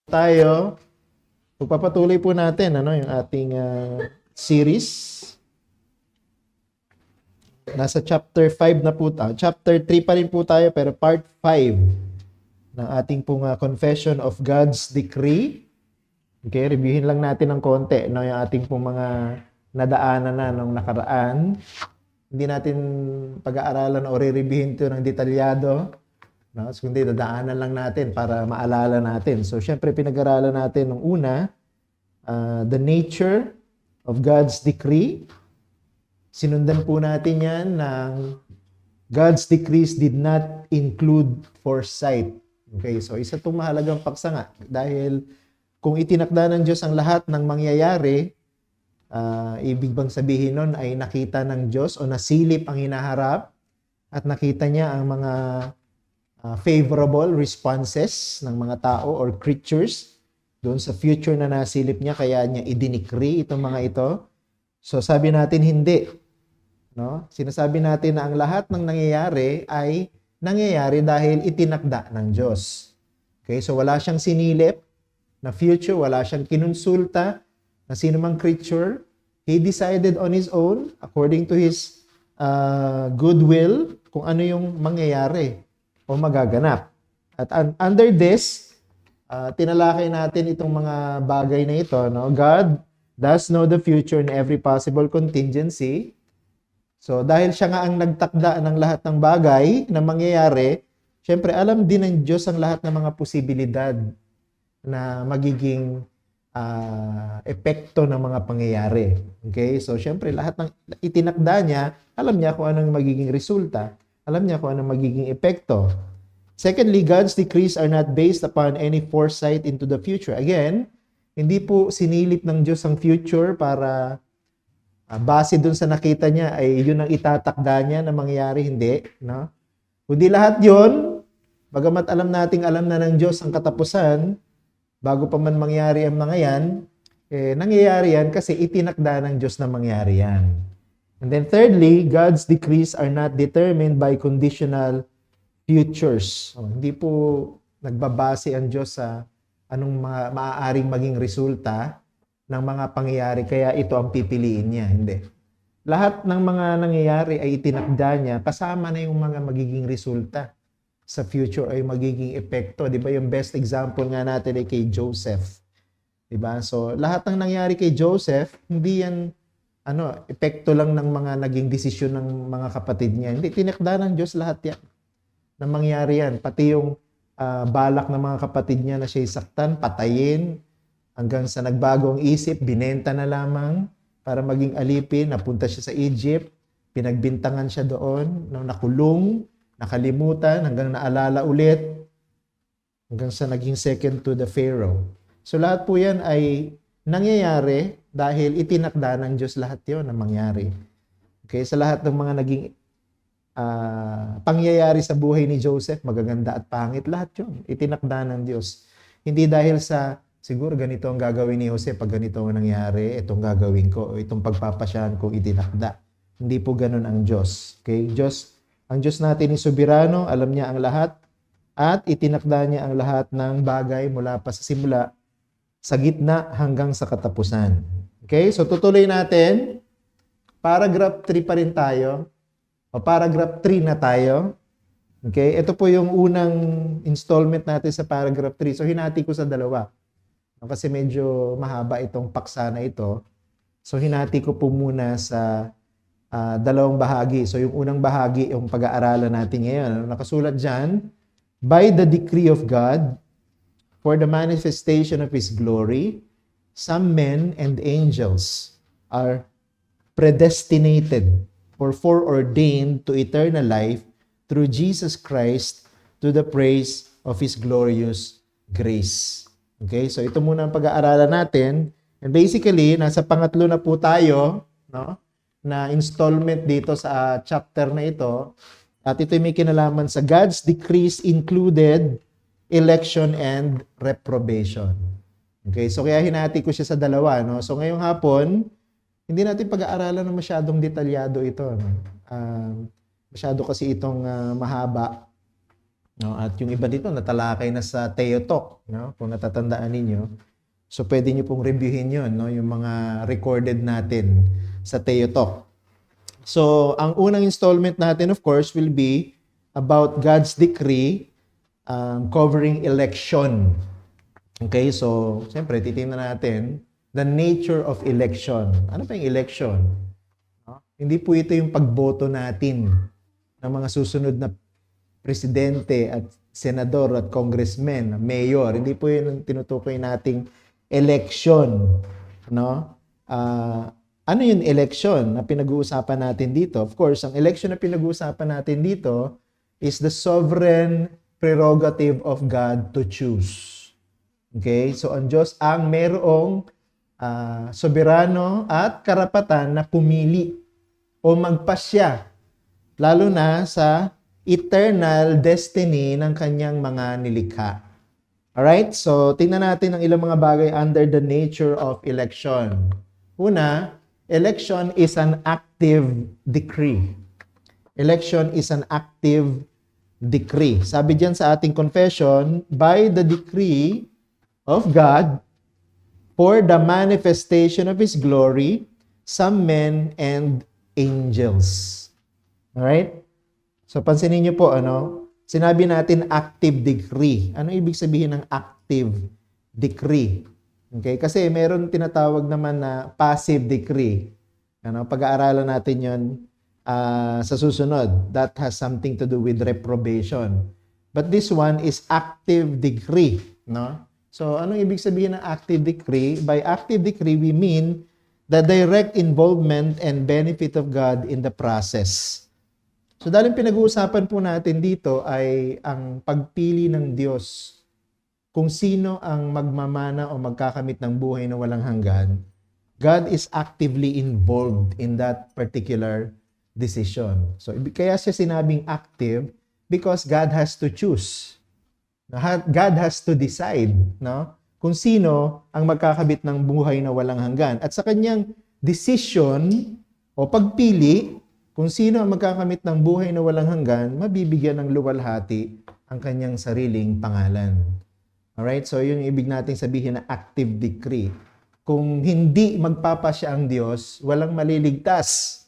Tayo, pagpapatuloy po natin yung ating series. Nasa chapter 5 na po tayo. Chapter 3 pa rin po tayo pero part 5 ng ating pong Confession of God's Decree. Okay, reviewin lang natin ng konti yung ating pong mga nadaanan na nung nakaraan. Hindi natin pag-aaralan o re-reviewin ito ng detalyado. No? So, kundi dadaanan lang natin para maalala natin. So, syempre, pinag-aralan natin nung una, the nature of God's decree. Sinundan po natin yan ng God's decrees did not include foresight. Okay, so isa itong mahalagang paksanga dahil kung itinakda ng Diyos ang lahat ng mangyayari, ibig bang sabihin nun ay nakita ng Diyos o nasilip ang hinaharap at nakita niya ang mga favorable responses ng mga tao or creatures doon sa future na nasilip niya, kaya niya idinikri itong mga ito. So sabi natin hindi. No? Sinasabi natin na ang lahat ng nangyayari ay nangyayari dahil itinakda ng Diyos. Okay? So wala siyang sinilip na future, wala siyang kinonsulta na sino mang creature. He decided on His own, according to His goodwill, kung ano yung mangyayari o magaganap. At under this, tinalakay natin itong mga bagay na ito. No? God does know the future in every possible contingency. So, dahil siya nga ang nagtakda ng lahat ng bagay na mangyayari, syempre, alam din ng Diyos ang lahat ng mga posibilidad na magiging epekto ng mga pangyayari. Okay? So, syempre, lahat ng itinakda niya, alam niya kung anong magiging resulta. Alam niya kung anong magiging epekto. Secondly, God's decrees are not based upon any foresight into the future. Again, hindi po sinilip ng Diyos ang future para base dun sa nakita niya ay yun ang itatakda niya na mangyayari. Hindi. No? Kundi lahat yun, bagamat alam na ng Diyos ang katapusan, bago pa man mangyari ang mga yan, nangyayari yan kasi itinakda ng Diyos na mangyari yan. And then thirdly, God's decrees are not determined by conditional futures. Hindi po nagbabase ang Diyos sa anong maaaring maging resulta ng mga pangyayari, kaya ito ang pipiliin niya. Hindi. Lahat ng mga nangyayari ay itinakda niya, kasama na yung mga magiging resulta sa future ay magiging epekto. Di ba yung best example nga natin ay kay Joseph. Di ba? So, lahat ng nangyari kay Joseph, hindi yan epekto lang ng mga naging desisyon ng mga kapatid niya. Hindi, tinakda ng Diyos lahat yan na mangyari yan. Pati yung balak ng mga kapatid niya na siya'y saktan, patayin, hanggang sa nagbagong isip, binenta na lamang para maging alipin, napunta siya sa Egypt, pinagbintangan siya doon, nakulong, nakalimutan, hanggang naalala ulit, hanggang sa naging second to the Pharaoh. So lahat po yan ay nangyayari dahil itinakda ng Diyos lahat yon na mangyari. Okay, sa lahat ng mga naging pangyayari sa buhay ni Joseph, magaganda at pangit, lahat yun, itinakda ng Diyos. Hindi dahil sa, siguro ganito ang gagawin ni Jose pag ganito ang nangyari, itong gagawin ko, o itong pagpapasyahan ko itinakda. Hindi po ganun ang Diyos. Okay, ang Diyos natin is soberano, alam niya ang lahat, at itinakda niya ang lahat ng bagay mula pa sa simula, sa gitna hanggang sa katapusan. Okay, so tutuloy natin. Paragraph 3 pa rin tayo. O paragraph 3 na tayo. Okay, ito po yung unang installment natin sa paragraph 3. So hinati ko sa dalawa. Kasi medyo mahaba itong paksa na ito. So hinati ko po muna sa dalawang bahagi. So yung unang bahagi, yung pag-aaralan natin ngayon. Nakasulat dyan, by the decree of God, for the manifestation of His glory, some men and angels are predestinated or foreordained to eternal life through Jesus Christ to the praise of His glorious grace. Okay, so ito muna ang pag-aaralan natin. And basically, nasa pangatlo na po tayo, no, na installment dito sa chapter na ito. At ito may kinalaman sa God's decrees included election and reprobation. Okay, so kaya hinati ko siya sa dalawa. No? So ngayong hapon, hindi natin pag-aaralan na masyadong detalyado ito. No? Masyado kasi itong mahaba. No? At yung iba dito, natalakay na sa Theotalk, no? Kung natatandaan ninyo. So, pwede nyo pong reviewin yun, no? Yung mga recorded natin sa Theotalk. So, ang unang installment natin, of course, will be about God's decree covering election. Okay, so, siyempre, titingnan natin the nature of election. Ano pa yung election? No? Hindi po ito yung pagboto natin ng mga susunod na presidente at senador at congressman, mayor. Hindi po yun ang tinutukoy nating election. No? Ano yung election na pinag-uusapan natin dito? Of course, ang election na pinag-uusapan natin dito is the sovereign prerogative of God to choose. Okay? So, ang Diyos ang merong soberano at karapatan na pumili o magpasya, lalo na sa eternal destiny ng kanyang mga nilikha. Alright? So, tingnan natin ang ilang mga bagay under the nature of election. Una, election is an active decree. Election is an active decree. Sabi diyan sa ating confession, by the decree of God for the manifestation of His glory, some men and angels. Alright? So, pansinin niyo po, sinabi natin active decree. Ano ibig sabihin ng active decree? Okay? Kasi meron tinatawag naman na passive decree. Pag-aaralan natin yon sa susunod. That has something to do with reprobation. But this one is active decree. No? So, anong ibig sabihin ng active decree? By active decree, we mean the direct involvement and benefit of God in the process. So, dahil pinag-uusapan po natin dito ay ang pagpili ng Diyos kung sino ang magmamana o magkakamit ng buhay na walang hanggan. God is actively involved in that particular decision. So, kaya siya sinabing active because God has to choose. God has to decide, no? Kung sino ang magkakabit ng buhay na walang hanggan. At sa kanyang decision o pagpili, kung sino ang magkakamit ng buhay na walang hanggan, mabibigyan ng luwalhati ang kanyang sariling pangalan. Alright? So, yun yung ibig nating sabihin na active decree. Kung hindi magpapasya ang Diyos, walang maliligtas.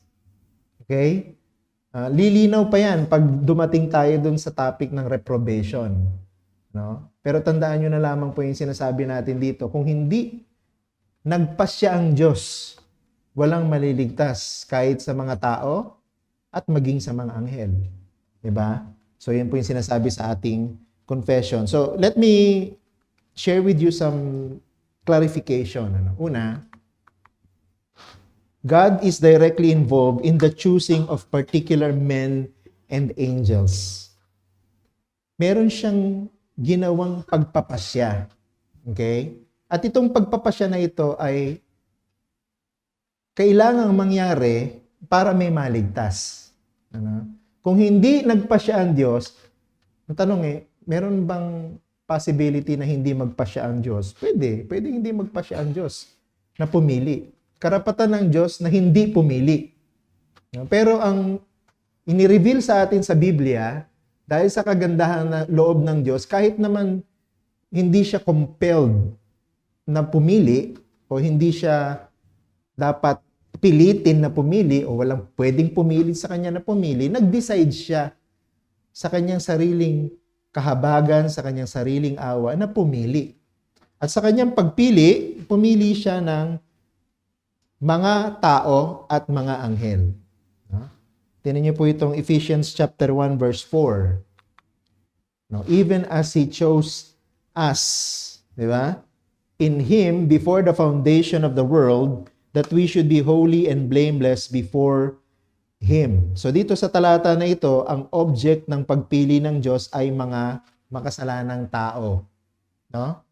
Okay? Lilinaw pa yan pag dumating tayo dun sa topic ng reprobation. No? Pero tandaan nyo na lamang po yung sinasabi natin dito. Kung hindi nagpasya ang Diyos, walang maliligtas kahit sa mga tao at maging sa mga anghel. Diba? So, yan po yung sinasabi sa ating confession. So, let me share with you some clarification. Una, God is directly involved in the choosing of particular men and angels. Meron siyang ginawang pagpapasya. Okay? At itong pagpapasya na ito ay kailangang mangyari para may maligtas. Kung hindi nagpasya ang Diyos, ang tanong meron bang possibility na hindi magpasya ang Diyos? Pwede hindi magpasya ang Diyos na pumili. Karapatan ng Diyos na hindi pumili. Pero ang inireveal sa atin sa Biblia, dahil sa kagandahan ng loob ng Diyos, kahit naman hindi siya compelled na pumili o hindi siya dapat pilitin na pumili o walang pwedeng pumili sa kanya na pumili, nag-decide siya sa kanyang sariling kahabagan, sa kanyang sariling awa na pumili. At sa kanyang pagpili, pumili siya ng mga tao at mga anghel. Tingnan niyo po itong Ephesians chapter 1 verse 4. Now, even as He chose us, di ba? In Him, before the foundation of the world, that we should be holy and blameless before Him. So dito sa talata na ito, ang object ng pagpili ng Diyos ay mga makasalanang tao. No?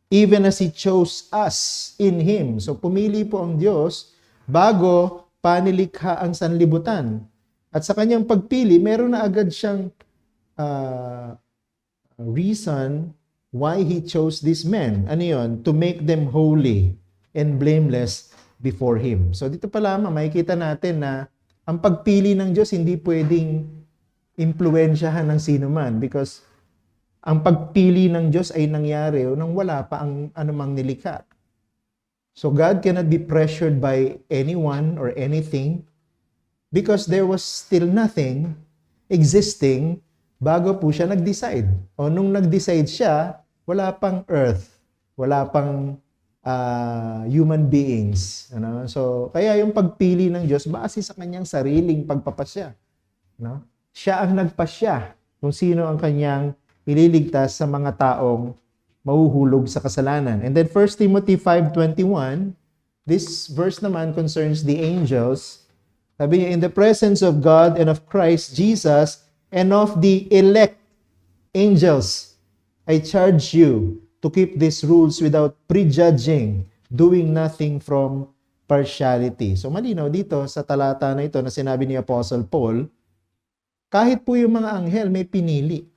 Even as He chose us in Him. So pumili po ang Diyos bago panilikha ang sanlibutan. At sa kanyang pagpili, meron na agad siyang reason why He chose these men. Ano yun? To make them holy and blameless before Him. So dito pa lamang makikita natin na ang pagpili ng Diyos hindi pwedeng impluwensyahan ng sino man because ang pagpili ng Diyos ay nangyari nang wala pa ang anumang nilikha. So God cannot be pressured by anyone or anything because there was still nothing existing bago po siya nag-decide. O nung nag-decide siya, wala pang earth, wala pang human beings. Ano? So, kaya yung pagpili ng Diyos base sa kanyang sariling pagpapasya. No? Siya ang nagpasya kung sino ang kanyang ililigtas sa mga taong mahuhulog sa kasalanan. And then 1 Timothy 5:21, this verse naman concerns the angels. Sabi niya, in the presence of God and of Christ Jesus and of the elect angels, I charge you to keep these rules without prejudging, doing nothing from partiality. So malinaw dito sa talata na ito na sinabi ni Apostle Paul, kahit po yung mga anghel may pinili.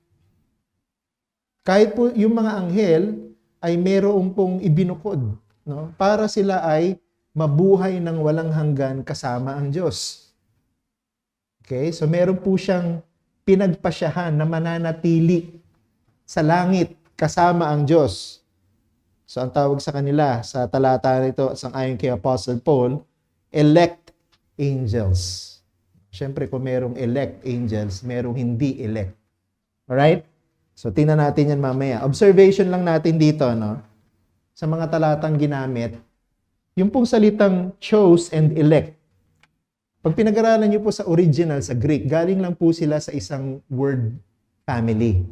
Kahit po yung mga anghel ay mayroong pong ibinukod, no? Para sila ay mabuhay ng walang hanggan kasama ang Diyos. Okay? So meron po siyang pinagpasyahan na mananatili sa langit kasama ang Diyos. So ang tawag sa kanila sa talata nito, ayon kay Apostle Paul, elect angels. Siyempre kung merong elect angels, merong hindi elect. Alright? So tingnan natin yan mamaya. Observation lang natin dito, no? Sa mga talatang ginamit, yung pong salitang chose and elect. Pag pinag-aralan niyo po sa original, sa Greek, galing lang po sila sa isang word family.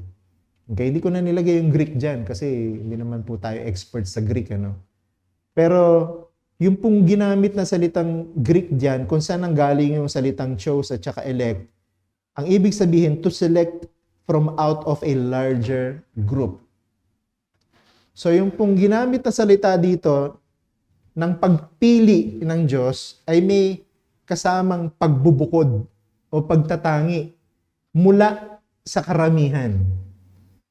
Okay, hindi ko na nilagay yung Greek dyan kasi hindi naman po tayo experts sa Greek, ano. Pero yung pong ginamit na salitang Greek dyan, kung saan ang galing yung salitang chose at saka elect, ang ibig sabihin, to select from out of a larger group. So yung pong ginamit na salita dito, ng pagpili ng Diyos, ay may kasamang pagbubukod o pagtatangi mula sa karamihan.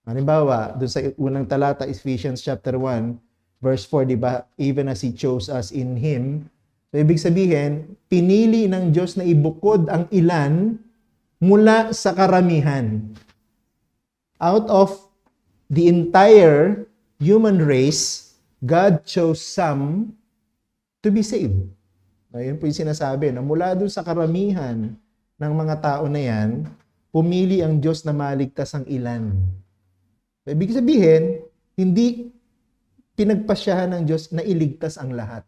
Halimbawa, doon sa unang talata, Ephesians chapter 1, verse 4, di ba? Even as He chose us in Him. So, ibig sabihin, pinili ng Diyos na ibukod ang ilan mula sa karamihan. Out of the entire human race, God chose some to be saved. Ayun po yung sinasabi, na mula doon sa karamihan ng mga tao na yan, pumili ang Diyos na maligtas ang ilan. Ibig sabihin, hindi pinagpasyahan ng Diyos na iligtas ang lahat.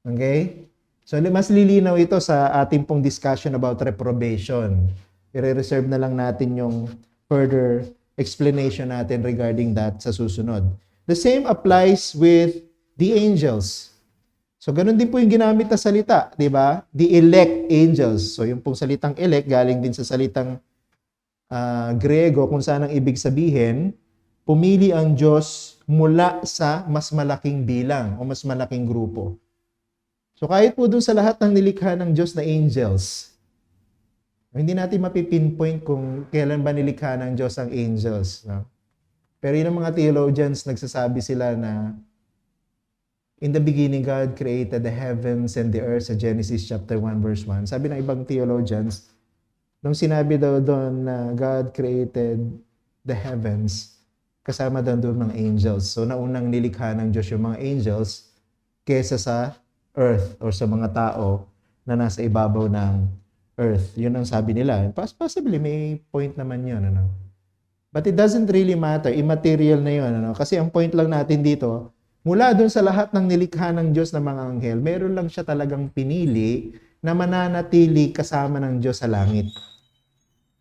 Okay? So, mas lilinaw ito sa ating pong discussion about reprobation. I-reserve na lang natin yung further explanation natin regarding that sa susunod. The same applies with the angels. So, ganun din po yung ginamit na salita, di ba? The elect angels. So, yung pong salitang elect, galing din sa salitang Griego, kung saan ang ibig sabihin, pumili ang Diyos mula sa mas malaking bilang o mas malaking grupo. So, kahit po dun sa lahat ng nilikha ng Diyos na angels, hindi natin mapipinpoint kung kailan ba nilikha ng Diyos ang angels. No? Pero yun ang mga theologians, nagsasabi sila na in the beginning, God created the heavens and the earth sa Genesis chapter 1 verse 1. Sabi ng ibang theologians, nung sinabi daw doon na God created the heavens, kasama doon mga angels. So naunang nilikha ng Diyos yung mga angels kesa sa earth or sa mga tao na nasa ibabaw ng earth. Yun ang sabi nila. Possibly may point naman yun. Ano? But it doesn't really matter. Immaterial na yun. Ano? Kasi ang point lang natin dito, mula dun sa lahat ng nilikha ng Diyos na mga anghel, meron lang siya talagang pinili na mananatili kasama ng Diyos sa langit.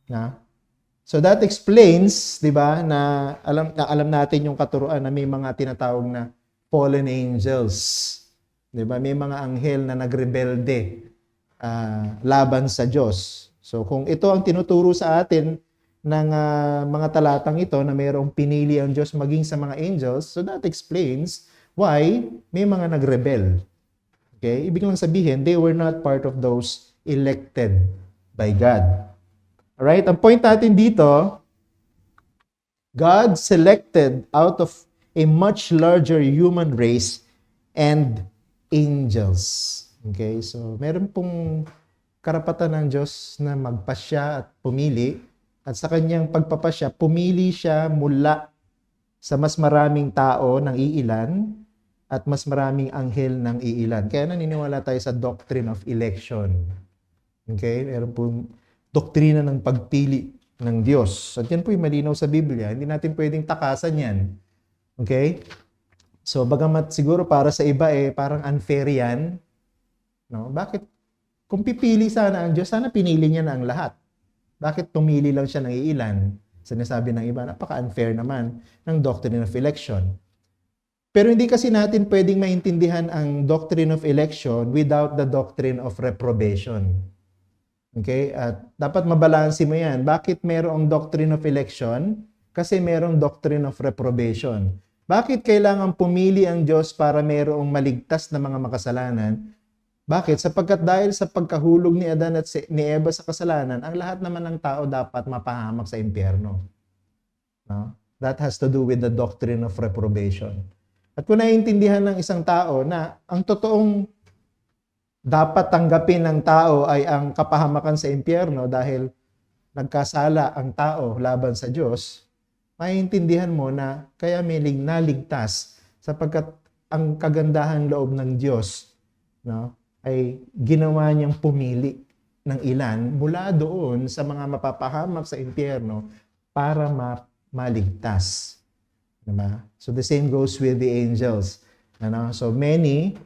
Na? So that explains, 'di ba, na alam natin yung katuruan na may mga tinatawag na fallen angels. 'Di ba? May mga anghel na nagrebelde laban sa Diyos. So kung ito ang tinuturo sa atin ng mga talatang ito na mayroong pinili ang Diyos maging sa mga angels, so that explains why may mga nagrebel. Okay? Ibig lang sabihin, they were not part of those elected by God. Alright? Ang point natin dito, God selected out of a much larger human race and angels. Okay? So, meron pong karapatan ng Diyos na magpasya at pumili At sa kanyang pagpapasya, pumili siya mula sa mas maraming tao ng iilan at mas maraming anghel ng iilan. Kaya naniniwala tayo sa doctrine of election. Okay? Meron po doktrina ng pagpili ng Diyos. At yan po yung malinaw sa Biblia. Hindi natin pwedeng takasan yan. Okay? So, bagamat siguro para sa iba parang unfair yan. No? Bakit? Kung pipili sana ang Diyos, sana pinili niya na ang lahat. Bakit tumili lang siya ng iilan? Sinasabi ng iba, napaka-unfair naman ng doctrine of election. Pero hindi kasi natin pwedeng maintindihan ang doctrine of election without the doctrine of reprobation. Okay? At dapat mabalanse mo yan. Bakit merong doctrine of election? Kasi merong doctrine of reprobation. Bakit kailangan pumili ang Diyos para merong maligtas na mga makasalanan? Bakit? Sapagkat dahil sa pagkahulog ni Adan at ni Eva sa kasalanan, ang lahat naman ng tao dapat mapahamak sa impyerno. No? That has to do with the doctrine of reprobation. At kung naiintindihan ng isang tao na ang totoong dapat tanggapin ng tao ay ang kapahamakan sa impyerno dahil nagkasala ang tao laban sa Diyos, maiintindihan mo na kaya may naligtas sapagkat ang kagandahang loob ng Diyos, no, ay ginawa niyang pumili ng ilan mula doon sa mga mapapahamak sa impyerno para maligtas. Diba? So the same goes with the angels. Ano? So many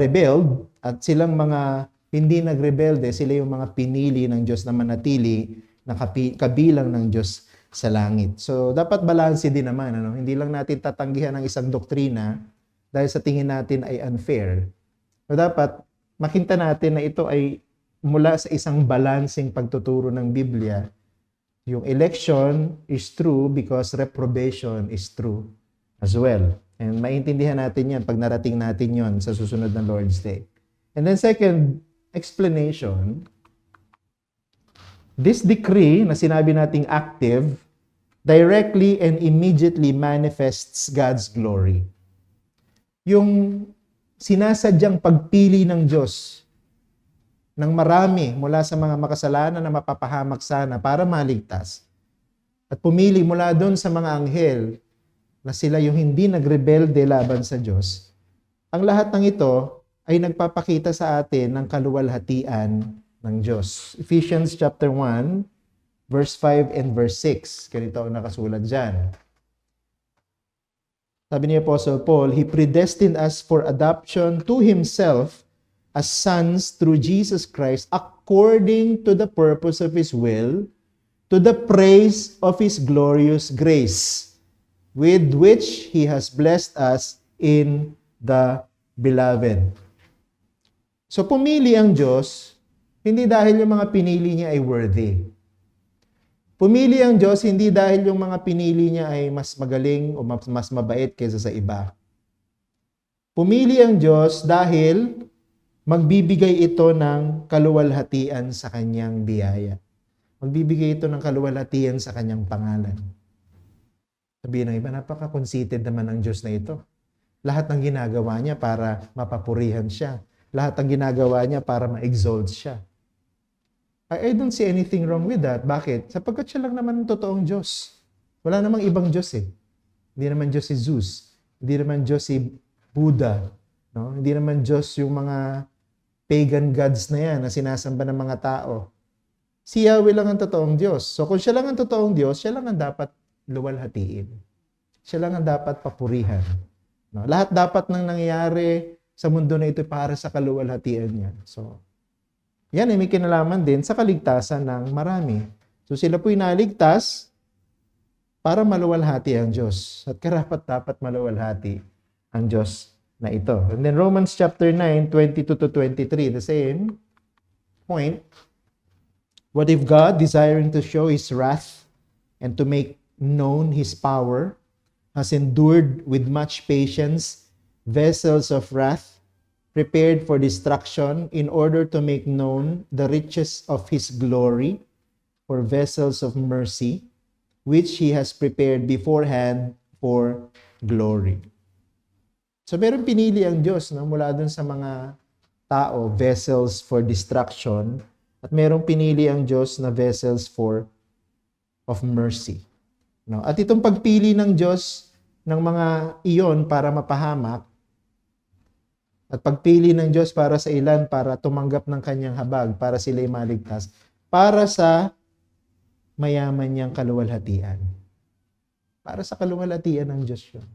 rebelled at silang mga hindi nagrebelde, sila yung mga pinili ng Diyos na manatili na kabilang ng Diyos sa langit. So dapat balanse din naman. Ano? Hindi lang natin tatanggihan ang isang doktrina dahil sa tingin natin ay unfair. So dapat makita natin na ito ay mula sa isang balancing pagtuturo ng Biblia. Yung election is true because reprobation is true as well. And maintindihan natin yan pag narating natin yon sa susunod na Lord's Day. And then second explanation, this decree na sinabi nating active directly and immediately manifests God's glory. Yung sinasadyang pagpili ng Diyos ng marami mula sa mga makasalanan na mapapahamak sana para maligtas at pumili mula doon sa mga anghel na sila yung hindi nagrebelde laban sa Diyos, ang lahat ng ito ay nagpapakita sa atin ng kaluwalhatian ng Diyos. Ephesians chapter 1, verse 5 and verse 6. Ganito ang nakasulat dyan. Sabi ni Apostle Paul, He predestined us for adoption to Himself as sons through Jesus Christ according to the purpose of His will, to the praise of His glorious grace, with which He has blessed us in the Beloved. So pumili ang Diyos, hindi dahil yung mga pinili niya ay worthy. Pumili ang Diyos hindi dahil yung mga pinili niya ay mas magaling o mas mabait kaysa sa iba. Pumili ang Diyos dahil magbibigay ito ng kaluwalhatian sa kanyang biyaya. Magbibigay ito ng kaluwalhatian sa kanyang pangalan. Sabihin ng iba, napaka-conceited naman ang Diyos na ito. Lahat ng ginagawa niya para mapapurihan siya. Lahat ng ginagawa niya para ma-exalt siya. I don't see anything wrong with that. Bakit? Sapagkat siya lang naman ang totoong Diyos. Wala namang ibang Diyos eh. Hindi naman Diyos si Zeus. Hindi naman Diyos si Buddha. No? Hindi naman Diyos yung mga pagan gods na yan na sinasamba ng mga tao. Si Yahweh lang ang totoong Diyos. So kung siya lang ang totoong Diyos, siya lang ang dapat luwalhatiin. Siya lang ang dapat papurihan. No? Lahat dapat nang nangyayari sa mundo na ito para sa kaluwalhatian niya. So, yan ay may kinalaman din sa kaligtasan ng marami. So sila po'y naligtas para maluwalhati ang Diyos. At karapat-dapat maluwalhati ang Diyos na ito. And then Romans chapter 9, 22 to 23, the same point. What if God, desiring to show His wrath and to make known His power, has endured with much patience vessels of wrath prepared for destruction in order to make known the riches of His glory for vessels of mercy, which He has prepared beforehand for glory. So meron pinili ang Diyos mula dun sa mga tao, vessels for destruction, at merong pinili ang Diyos na vessels for of mercy. No? At itong pagpili ng Diyos ng mga iyon para mapahamak, at pagpili ng Diyos para sa ilan para tumanggap ng kanyang habag, para sila'y maligtas, para sa mayaman niyang kaluwalhatian. Para sa kaluwalhatian ng Diyos yun.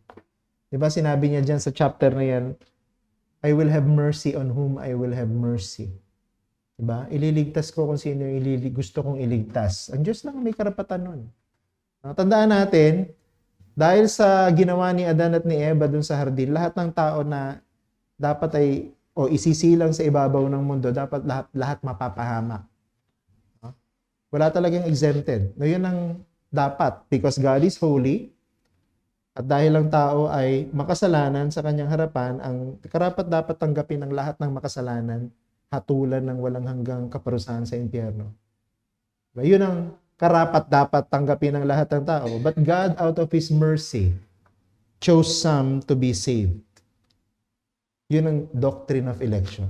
Diba sinabi niya dyan sa chapter na yan, I will have mercy on whom I will have mercy. Diba? Ililigtas ko kung sino yung gusto kong iligtas. Ang Diyos lang may karapatan nun. Tandaan natin, dahil sa ginawa ni Adan at ni Eva dun sa hardin, lahat ng tao na dapat ay isisilang sa ibabaw ng mundo, dapat lahat mapapahamak. Wala talagang exempted. No, yun ang dapat because God is holy at dahil ang tao ay makasalanan sa kanyang harapan, ang karapat dapat tanggapin ng lahat ng makasalanan, hatulan ng walang hanggang kaparusahan sa impyerno. Yun ang karapat dapat tanggapin ng lahat ng tao. But God, out of His mercy, chose some to be saved. Yun ang doctrine of election.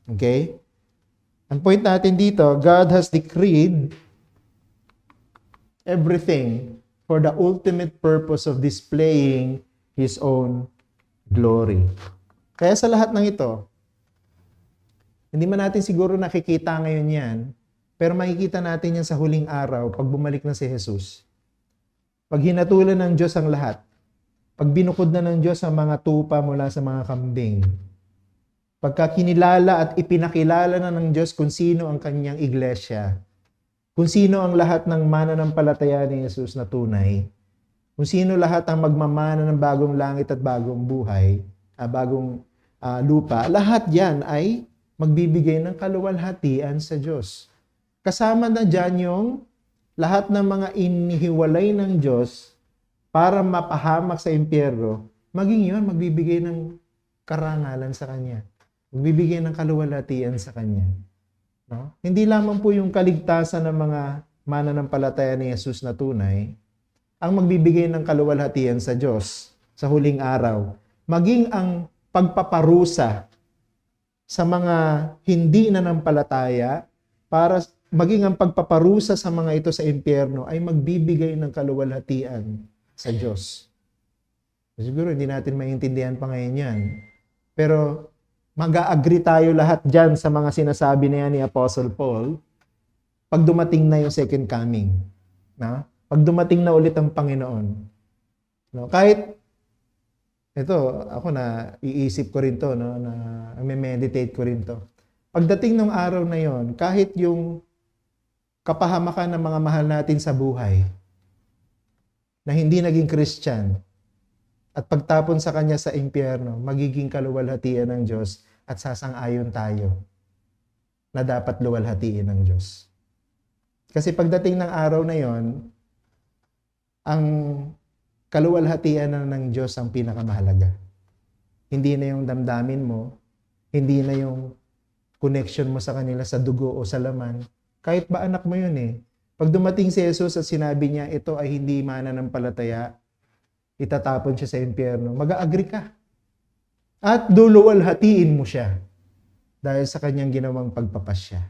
Okay? Ang point natin dito, God has decreed everything for the ultimate purpose of displaying His own glory. Kaya sa lahat ng ito, hindi man natin siguro nakikita ngayon yan, pero makikita natin yan sa huling araw pag bumalik na si Jesus. Pag hinatulan ng Diyos ang lahat, pag binukod na ng Diyos ang mga tupa mula sa mga kambing, pagka kinilala at ipinakilala na ng Diyos kung sino ang kanyang iglesia, kung sino ang lahat ng mananampalataya ni Jesus na tunay, kung sino lahat ang magmamana ng bagong langit at bagong buhay, bagong lupa, lahat yan ay magbibigay ng kaluwalhatian sa Diyos. Kasama na dyan yung lahat ng mga inihiwalay ng Diyos para mapahamak sa impyerno, maging yun, magbibigay ng karangalan sa Kanya. Magbibigay ng kaluwalhatian sa Kanya. No? Hindi lamang po yung kaligtasan ng mga mananampalataya ni Jesus na tunay ang magbibigay ng kaluwalhatian sa Diyos sa huling araw. Maging ang pagpaparusa sa mga hindi nanampalataya para maging ang pagpaparusa sa mga ito sa impyerno ay magbibigay ng kaluwalhatian sa Diyos. Siguro hindi natin maintindihan pa ngayon yan. Pero mag-a-agree tayo lahat dyan sa mga sinasabi na yan ni Apostle Paul pag dumating na yung second coming. Na? Pag dumating na ulit ang Panginoon. No? Kahit, ito, ako na iisip ko rin to, no? Na meditate ko rin to. Pagdating ng araw na yon, kahit yung kapahamakan ng mga mahal natin sa buhay, na hindi naging Christian, at pagtapon sa kanya sa impyerno, magiging kaluwalhatian ng Diyos at sasang-ayon tayo na dapat luwalhatiin ng Diyos. Kasi pagdating ng araw na yon, ang kaluwalhatian na ng Diyos ang pinakamahalaga. Hindi na yung damdamin mo, hindi na yung connection mo sa kanila sa dugo o sa laman. Kahit ba anak mo yun eh. Pag dumating si Jesus at sinabi niya, ito ay hindi mananampalataya, itatapon siya sa impyerno, mag-a-agree ka. At duluwalhatiin mo siya dahil sa kanyang ginawang pagpapasya.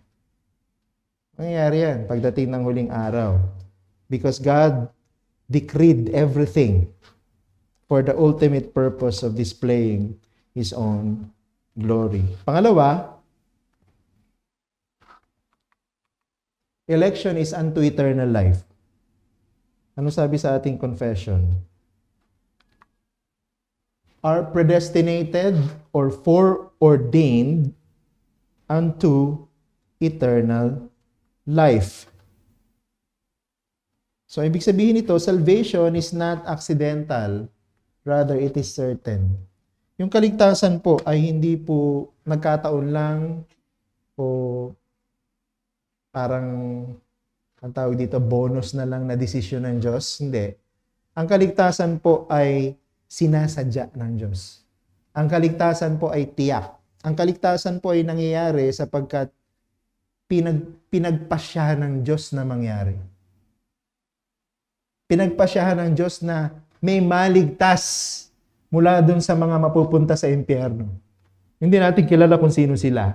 Mangyayari yan pagdating ng huling araw. Because God decreed everything for the ultimate purpose of displaying His own glory. Pangalawa, election is unto eternal life. Ano sabi sa ating confession? Are predestinated or foreordained unto eternal life. So, ibig sabihin nito, salvation is not accidental, rather it is certain. Yung kaligtasan po ay hindi po nagkataon lang o parang, ang tawag dito, bonus na lang na desisyon ng Diyos. Hindi. Ang kaligtasan po ay sinasadya ng Diyos. Ang kaligtasan po ay tiyak. Ang kaligtasan po ay nangyayari sapagkat pinagpasyahan ng Diyos na mangyari. Pinagpasyahan ng Diyos na may maligtas mula dun sa mga mapupunta sa impyerno. Hindi natin kilala kung sino sila.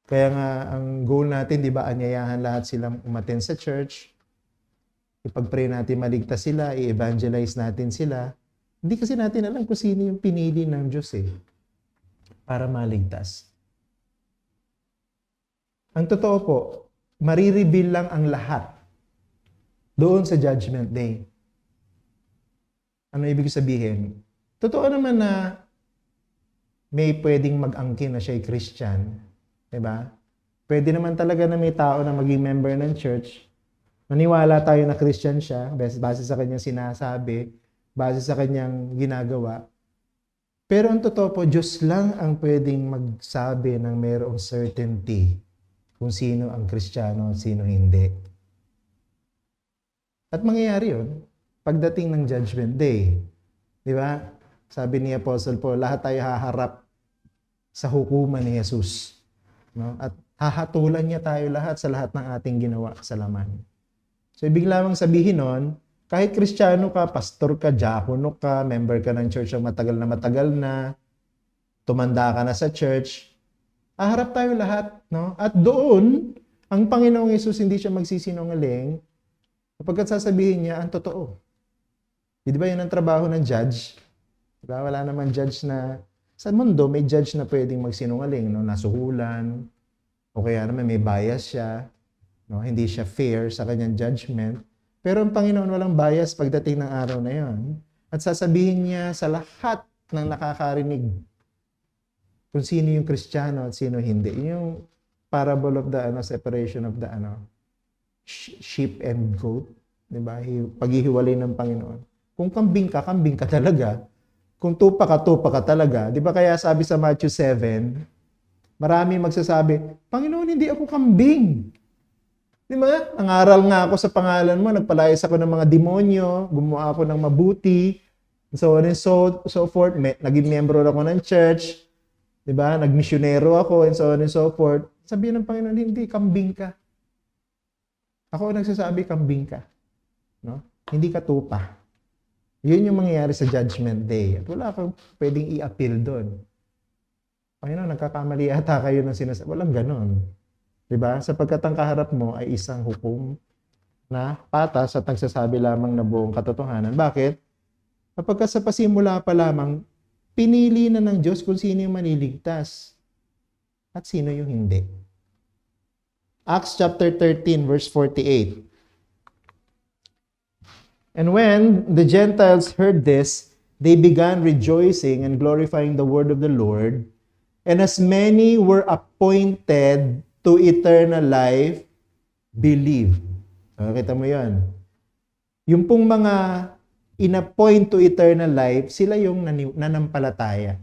Kaya nga, ang goal natin, di ba, anyayahan lahat silang umattend sa church ipag-pray natin maligtas sila, i-evangelize natin sila. Hindi kasi natin alam kung sino yung pinili ng Diyos para maligtas. Ang totoo po, marireveal lang ang lahat doon sa Judgment Day. Ano ibig sabihin? Totoo naman na may pwedeng mag-angkin na siya'y Christian. Diba? Pwede naman talaga na may tao na maging member ng church. Maniwala tayo na Christian siya, base sa kanyang sinasabi, base sa kanyang ginagawa. Pero ang totoo po, Diyos lang ang pwedeng magsabi ng mayroong certainty kung sino ang Kristiyano at sino hindi. At mangyayari yun pagdating ng Judgment Day. Di ba? Sabi ni Apostle Paul, lahat tayo haharap sa hukuman ni Jesus. No? At hahatulan niya tayo lahat sa lahat ng ating ginawa kasalaman. So, ibig lamang sabihin nun, kahit Kristiyano ka, pastor ka, diakono ka, member ka ng church ang matagal na, tumanda ka na sa church, haharap tayo lahat. No? At doon, ang Panginoong Yesus hindi siya magsisinungaling kapagkat sasabihin niya ang totoo. Di ba yun ang trabaho ng judge? Diba? Wala naman judge na, sa mundo, may judge na pwedeng magsinungaling, no? Nasuhulan, o kaya naman may bias siya, no? Hindi siya fair sa kanyang judgment. Pero ang Panginoon walang bias pagdating ng araw na yon. At sasabihin niya sa lahat ng nakakarinig kung sino yung Kristiyano at sino hindi. Yung parable of the separation of the sheep and goat. Diba? Paghihiwalay ng Panginoon. Kung kambing ka talaga. Kung tupa ka talaga. Di ba kaya sabi sa Matthew 7, marami magsasabi, Panginoon, hindi ako kambing. Di ba? Nangaral nga ako sa pangalan mo, nagpalayas ako ng mga demonyo, gumawa ako ng mabuti, so on and so forth. Naging membro ako ng church, di ba? Nagmisyonero ako, and so on and so forth. Sabihin ng Panginoon, hindi, kambing ka. Ako nagsasabi, kambing ka. No? Hindi ka tupa. Yun yung mangyayari sa Judgment Day. At wala kang pwedeng i-appeal doon. Panginoon, nagkakamali ata kayo ng sinasabi. Walang ganon. Diba? Sapagkat ang kaharap mo ay isang hukom na patas at nagsasabi lamang na buong katotohanan. Bakit? Kapag sa pasimula pa lamang, pinili na ng Diyos kung sino yung maliligtas at sino yung hindi. Acts chapter 13, verse 48. And when the Gentiles heard this, they began rejoicing and glorifying the word of the Lord. And as many were appointed to eternal life, believed. Nakita mo yan. Yung pong mga in-appoint to eternal life, sila yung nanampalataya.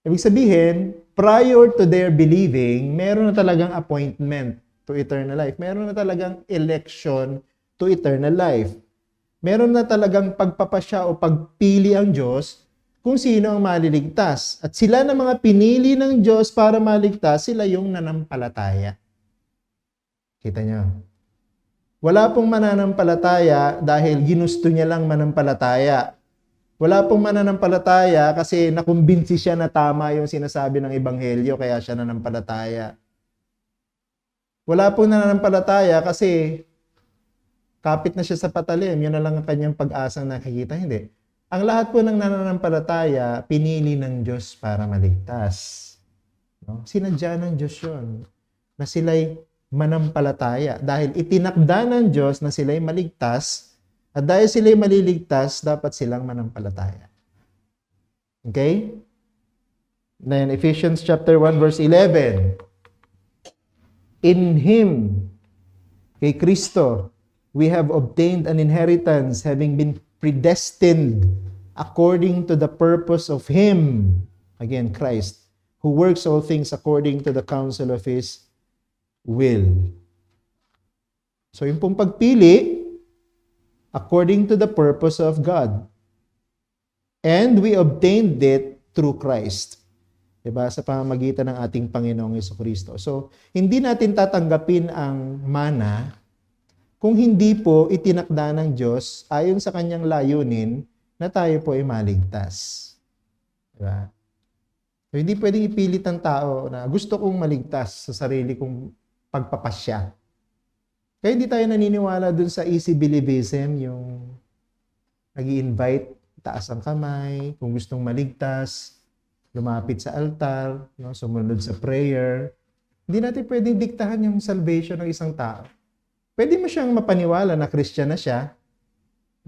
Ibig sabihin, prior to their believing, meron na talagang appointment to eternal life. Meron na talagang election to eternal life. Meron na talagang pagpapasya o pagpili ang Diyos kung sino ang maliligtas. At sila na mga pinili ng Diyos para maligtas, sila yung nanampalataya. Kita nyo? Wala pong mananampalataya dahil ginusto niya lang manampalataya. Wala pong mananampalataya kasi nakumbinsi siya na tama yung sinasabi ng Ebanghelyo kaya siya nanampalataya. Wala pong nananampalataya kasi kapit na siya sa patalim, yun na lang ang kanyang pag-asang nakikita. Hindi. Ang lahat po ng nananampalataya, pinili ng Diyos para maligtas. No? Sinadya ng Diyos yun, na sila'y manampalataya. Dahil itinakda ng Diyos na sila'y maligtas, at dahil sila'y maliligtas, dapat silang manampalataya. Okay? Then, Ephesians chapter 1, verse 11. In Him, kay Kristo, we have obtained an inheritance, having been predestined according to the purpose of Him, again, Christ, who works all things according to the counsel of His will. So, yung pong pagpili, according to the purpose of God. And we obtained it through Christ. Diba? Sa pamamagitan ng ating Panginoong Jesucristo. So, hindi natin tatanggapin ang mana kung hindi po itinakda ng Diyos ayon sa kanyang layunin na tayo po ay maligtas. Diba? So, hindi pwedeng ipilit ng tao na gusto kong maligtas sa sarili kong pagpapasya. Kaya hindi tayo naniniwala dun sa easy believism, yung nag-i-invite, taas ang kamay, kung gustong maligtas, lumapit sa altar, no, sumunod sa prayer. Hindi natin pwedeng diktahan yung salvation ng isang tao. Pwede mo siyang mapaniwala na Christian na siya.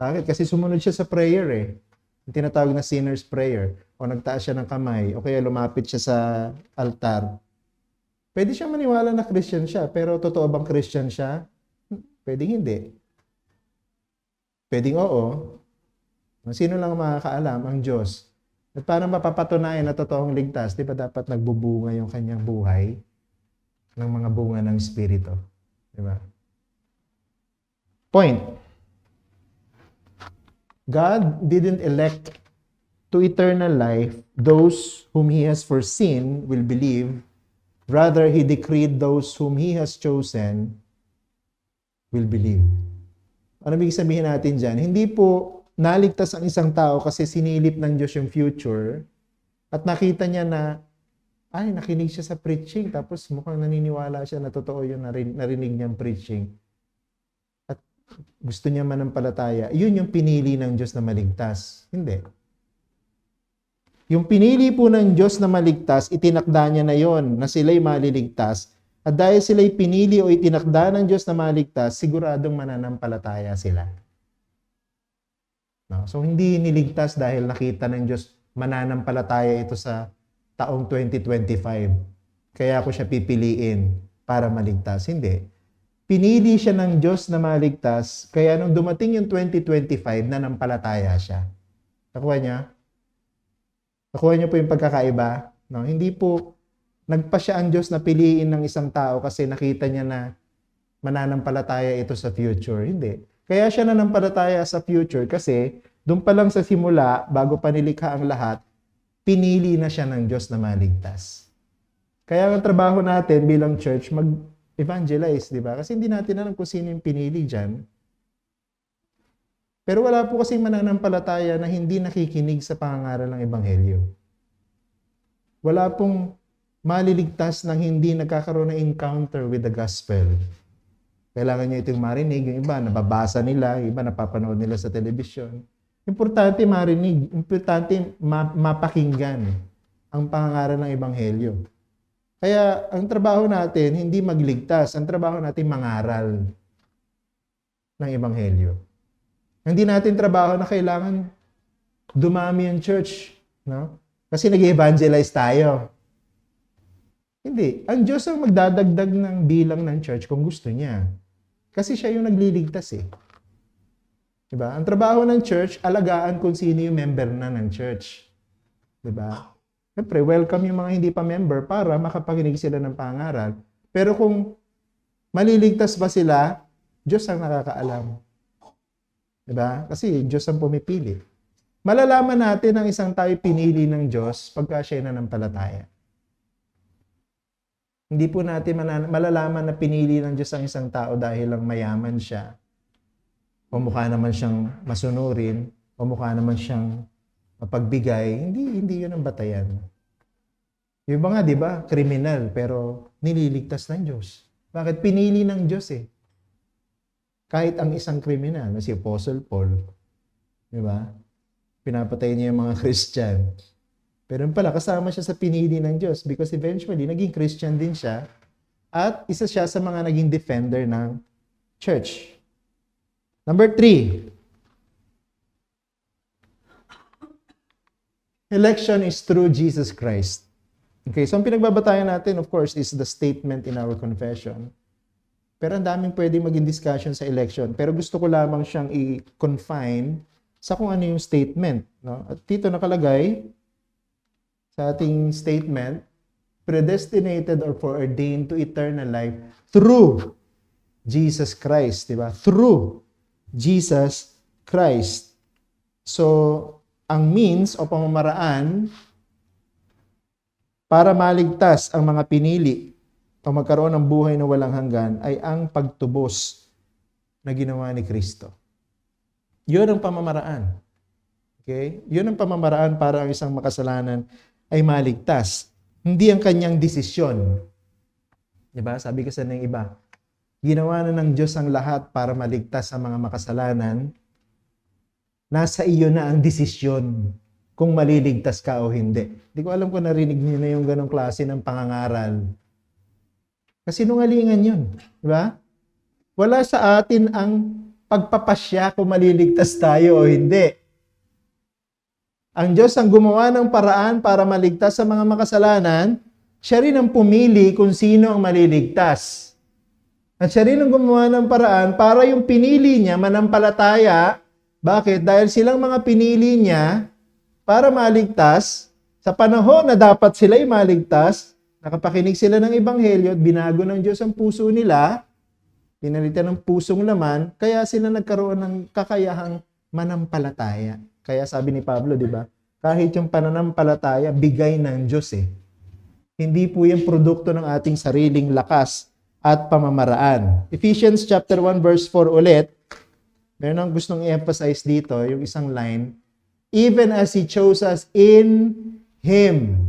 Bakit? Kasi sumunod siya sa prayer eh. Yung tinatawag na sinner's prayer. O nagtaas siya ng kamay, o kaya lumapit siya sa altar. Pwede siyang maniwala na Christian siya, pero totoo bang Christian siya? Pwedeng hindi. Pwedeng oo. Sino lang makakaalam? Ang Diyos. At para mapapatunayan na totoong ligtas, di ba dapat nagbubunga yung kanyang buhay ng mga bunga ng Espiritu? Di ba? Point. God didn't elect to eternal life those whom He has foreseen will believe. Rather, He decreed those whom He has chosen will believe. Ano ibig sabihin natin dyan? Hindi po naligtas ang isang tao kasi sinilip ng Diyos yung future at nakita niya na, ay, nakinig siya sa preaching tapos mukhang naniniwala siya na totoo yung narinig niyang preaching. At gusto niya manampalataya. Yun yung pinili ng Diyos na maligtas. Hindi. Yung pinili po ng Diyos na maligtas, itinakda niya na yon na sila'y maliligtas. At dahil sila'y pinili o itinakda ng Diyos na maligtas, siguradong mananampalataya sila. No? So, hindi niligtas dahil nakita ng Diyos mananampalataya ito sa taong 2025. Kaya ako siya pipiliin para maligtas. Hindi. Pinili siya ng Diyos na maligtas, kaya nung dumating yung 2025, nanampalataya siya. Nakuha niya? Nakuha niyo po yung pagkakaiba? No? Hindi po nagpa siya ang Diyos na piliin ng isang tao kasi nakita niya na mananampalataya ito sa future. Hindi. Kaya siya nanampalataya sa future kasi doon pa lang sa simula, bago pa nilikha ang lahat, pinili na siya ng Diyos na maligtas. Kaya ang trabaho natin bilang church, mag-evangelize, di ba? Kasi hindi natin alam kung sino yung pinili dyan. Pero wala po kasing mananampalataya na hindi nakikinig sa pangangaral ng Ebanghelyo. Wala pong maliligtas nang hindi nagkakaroon ng encounter with the gospel. Kailangan niya itong marinig. Yung iba, nababasa nila. Yung iba, napapanood nila sa telebisyon. Importante marinig. Importante mapakinggan ang pangangaral ng Ebanghelyo. Kaya, ang trabaho natin, hindi magligtas. Ang trabaho natin, mangaral ng Ebanghelyo. Hindi natin trabaho na kailangan dumami ang church. No? Kasi nag-evangelize tayo. Hindi. Ang Diyos ang magdadagdag ng bilang ng church kung gusto niya. Kasi siya yung nagliligtas eh. Diba? Ang trabaho ng church, alagaan kung sino yung member na ng church. Diba? Siyempre, welcome yung mga hindi pa member para makapakinig sila ng pangaral. Pero kung maliligtas ba sila, Diyos ang nakakaalam. Diba? Kasi Diyos ang pumipili. Malalaman natin ang isang tayo pinili ng Diyos pagka siya nananampalataya. Hindi po natin malalaman na pinili ng Diyos ang isang tao dahil lang mayaman siya, o mukha naman siyang masunurin, o mukha naman siyang mapagbigay. Hindi yun ang batayan. Yung mga, di ba, kriminal, pero nililigtas ng Diyos. Bakit? Pinili ng Diyos eh. Kahit ang isang kriminal, si Apostle Paul, di ba? Pinapatay niya yung mga Christian. Pero pala, kasama siya sa pinili ng Diyos because eventually, naging Christian din siya at isa siya sa mga naging defender ng church. Number 3. Election is through Jesus Christ. Okay, so ang pinagbabatayan natin, of course, is the statement in our confession. Pero ang daming pwedeng maging discussion sa election. Pero gusto ko lamang siyang i-confine sa kung ano yung statement. No? At dito nakalagay, sa ating statement, predestinated or foreordained to eternal life through Jesus Christ, di ba? Through Jesus Christ. So, ang means o pamamaraan para maligtas ang mga pinili o magkaroon ng buhay na walang hanggan ay ang pagtubos na ginawa ni Kristo. Yun ang pamamaraan. Okay? Yun ang pamamaraan para ang isang makasalanan ay maligtas. Hindi ang kanyang desisyon. Diba? Sabi kasi ng iba, ginawa na ng Diyos ang lahat para maligtas sa mga makasalanan, nasa iyo na ang desisyon kung maliligtas ka o hindi. Hindi ko alam kung narinig niyo na yung ganong klase ng pangangaral. Kasi sinungalingan yun. Di ba? Wala sa atin ang pagpapasya kung maliligtas tayo o hindi. Ang Diyos ang gumawa ng paraan para maligtas sa mga makasalanan, siya rin ang pumili kung sino ang maliligtas. At siya rin ang gumawa ng paraan para yung pinili niya manampalataya. Bakit? Dahil silang mga pinili niya para maligtas, sa panahon na dapat sila'y maligtas, nakapakinig sila ng Ebanghelyo at binago ng Diyos ang puso nila, pinalitan ng pusong laman, kaya sila nagkaroon ng kakayahang manampalataya. Kaya sabi ni Pablo, di ba? Kahit yung pananampalataya, bigay ng Diyos eh. Hindi po yung produkto ng ating sariling lakas at pamamaraan. Ephesians chapter 1 verse 4 ulit. Meron akong gustong i-emphasize dito, yung isang line. Even as He chose us in Him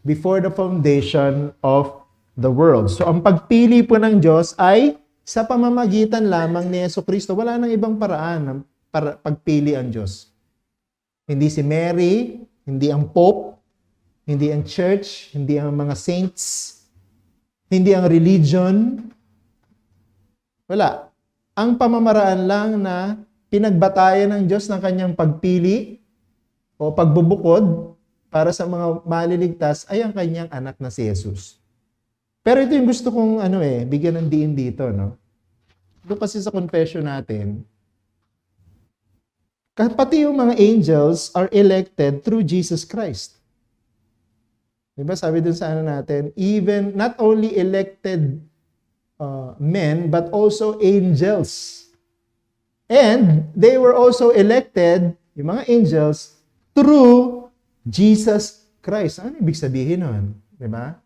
before the foundation of the world. So ang pagpili po ng Diyos ay sa pamamagitan lamang ni Jesucristo. Wala nang ibang paraan para pagpili ang Diyos. Hindi si Mary, hindi ang Pope, hindi ang church, hindi ang mga saints, hindi ang religion. Wala. Ang pamamaraan lang na pinagbatayan ng Diyos ng kanyang pagpili o pagbubukod para sa mga maliligtas ay ang kanyang anak na si Jesus. Pero ito yung gusto kong bigyan ng diin dito, no? Ito kasi sa confession natin, pati yung mga angels are elected through Jesus Christ. Diba? Sabi dun sa natin, even not only elected men, but also angels. And they were also elected, yung mga angels, through Jesus Christ. Ano ibig sabihin nun? Diba?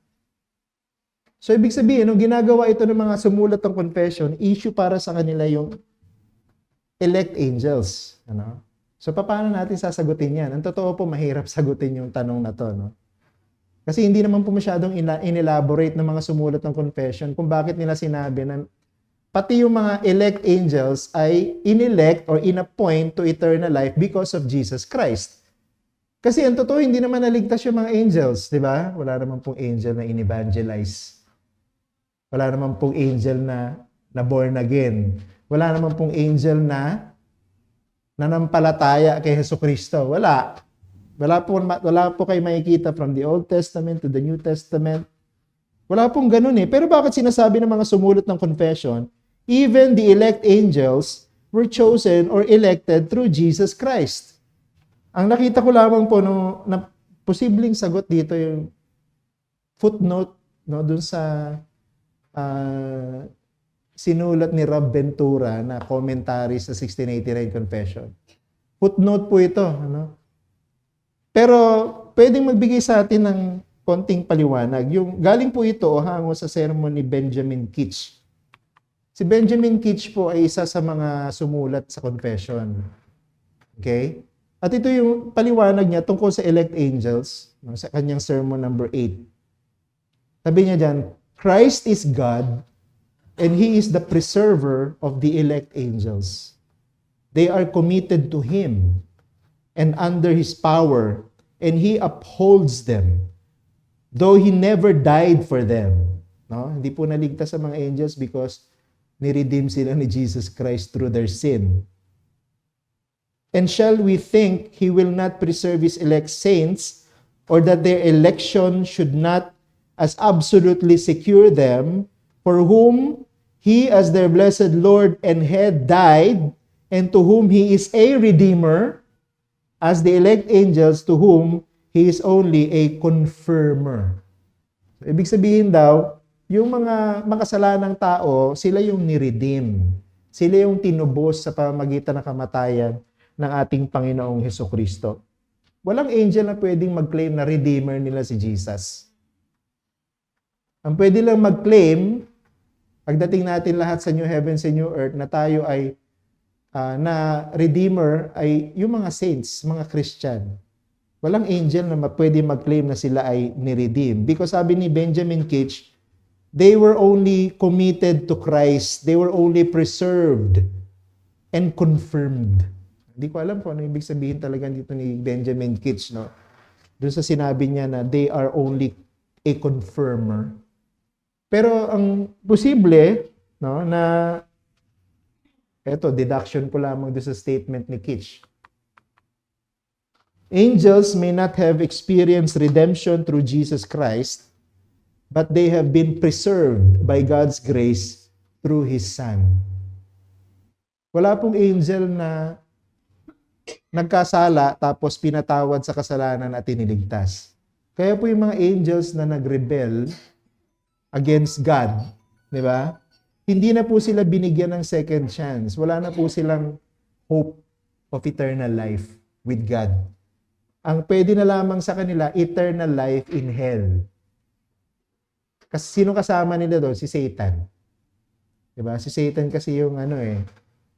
So, ibig sabihin, nung ginagawa ito ng mga sumulat ng confession, issue para sa kanila yung elect angels. Ano? So, paano natin sasagutin yan? Ang totoo po, mahirap sagutin yung tanong na to. No? Kasi hindi naman po masyadong inelaborate ng mga sumulat ng confession kung bakit nila sinabi na pati yung mga elect angels ay inelect or inappoint to eternal life because of Jesus Christ. Kasi ang totoo, hindi naman naligtas yung mga angels, di ba? Wala naman pong angel na in-evangelize. Wala naman pong angel na born again. Wala naman pong angel na nanampalataya kay Jesucristo. Wala. Wala po kayo makikita from the Old Testament to the New Testament. Wala pong ganun eh. Pero bakit sinasabi ng mga sumulat ng confession, even the elect angels were chosen or elected through Jesus Christ? Ang nakita ko lamang po na posibleng sagot dito yung footnote dun sa sinulat ni Rob Ventura na commentary sa 1689 Confession. Footnote po ito. Pero pwedeng magbigay sa atin ng konting paliwanag. Yung galing po ito hango sa sermon ni Benjamin Keach. Si Benjamin Keach po ay isa sa mga sumulat sa confession. Okay? At ito yung paliwanag niya tungkol sa elect angels, sa kanyang sermon number 8. Sabi niya dyan, Christ is God and He is the preserver of the elect angels. They are committed to Him and under His power, and He upholds them, though He never died for them. No? Hindi po naligtas sa mga angels because ni-redeem sila ni Jesus Christ through their sin. And shall we think He will not preserve His elect saints, or that their election should not as absolutely secure them, for whom He as their blessed Lord and Head died, and to whom He is a Redeemer, as the elect angels to whom He is only a confirmer. So, ibig sabihin daw, yung mga makasalanang tao, sila yung ni-redeem. Sila yung tinubos sa pamamagitan ng kamatayan ng ating Panginoong Hesukristo. Walang angel na pwedeng mag-claim na Redeemer nila si Jesus. Ang pwede lang mag-claim, pagdating natin lahat sa new heavens and new earth, na tayo ay na Redeemer ay yung mga saints, mga Christian. Walang angel na pwede mag-claim na sila ay ni-redeem. Because sabi ni Benjamin Keach, They were only committed to Christ. They were only preserved and confirmed. Hindi ko alam kung ano ibig sabihin talaga dito ni Benjamin Kitch, no? Doon sa sinabi niya na they are only a confirmer. Pero ang posible, no, na eto, deduction ko lamang doon sa statement ni Kitch. Angels may not have experienced redemption through Jesus Christ, but they have been preserved by God's grace through His Son. Wala pong angel na nagkasala tapos pinatawad sa kasalanan at iniligtas. Kaya po yung mga angels na nagrebel against God, di ba? Hindi na po sila binigyan ng second chance. Wala na po silang hope of eternal life with God. Ang pwede na lamang sa kanila, eternal life in hell. Kasi sino kasama nila doon? Si Satan. Diba? Si Satan kasi yung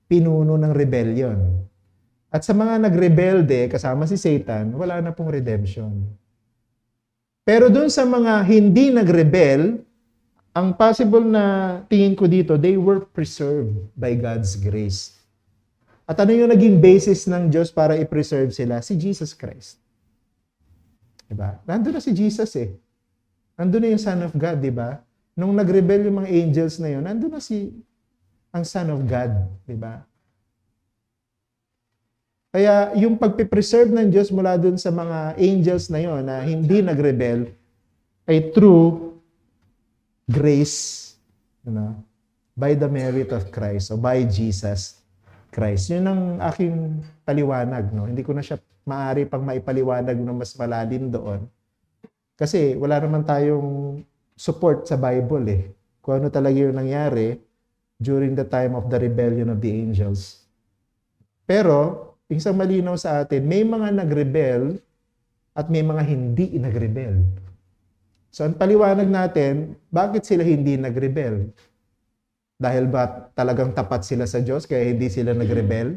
pinuno ng rebellion. At sa mga nagrebelde, kasama si Satan, wala na pong redemption. Pero doon sa mga hindi nagrebel, ang possible na tingin ko dito, they were preserved by God's grace. At ano yung naging basis ng Diyos para i-preserve sila? Si Jesus Christ. Diba? Nandun na si Jesus eh. Nandun na yung Son of God, diba? Nung nag-rebel yung mga angels na yun, nandun na ang Son of God, diba? Kaya yung pagpipreserve ng Diyos mula dun sa mga angels na yun na hindi nag-rebel ay true grace, by the merit of Christ, o by Jesus Christ. Yun ang aking paliwanag, no? Hindi ko na siya maaari pang maipaliwanag na mas malalim doon. Kasi wala naman tayong support sa Bible eh. Kung ano talaga yung nangyari during the time of the rebellion of the angels. Pero, isang malinaw sa atin, may mga nagrebel at may mga hindi nagrebel. So, ang paliwanag natin, bakit sila hindi nagrebel? Dahil ba talagang tapat sila sa Diyos kaya hindi sila nagrebel?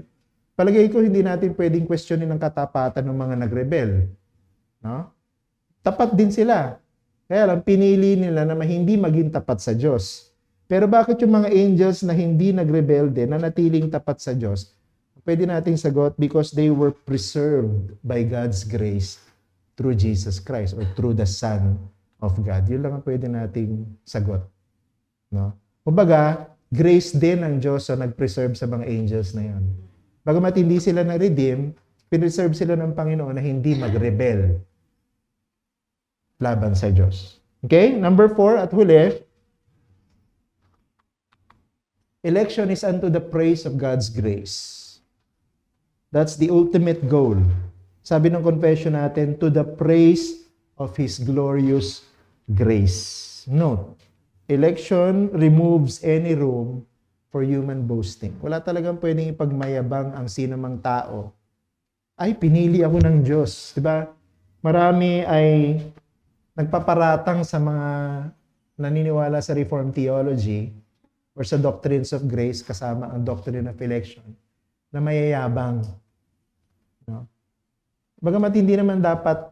Palagay ko hindi natin pwedeng questionin ang katapatan ng mga nagrebel. No? Tapat din sila. Kaya lang, pinili nila na hindi maging tapat sa Diyos. Pero bakit yung mga angels na hindi nagrebelde, na natiling tapat sa Diyos? Pwede nating sagot, because they were preserved by God's grace through Jesus Christ or through the Son of God. Yun lang ang pwede nating sagot. No? Kumbaga, grace din ng Diyos na nag-preserve sa mga angels na yun. Bagamat hindi sila na-redeem, pinreserve sila ng Panginoon na hindi mag-rebel laban sa Diyos. Okay? Number 4 at huli, election is unto the praise of God's grace. That's the ultimate goal. Sabi ng confession natin, to the praise of His glorious grace. Note, election removes any room for human boasting. Wala talagang pwedeng ipagmayabang ang sinumang tao. Ay, pinili ako ng Diyos. Diba? Marami ay nagpaparatang sa mga naniniwala sa Reformed theology or sa doctrines of grace kasama ang doctrine of election na mayayabang. No? Bagamat hindi naman dapat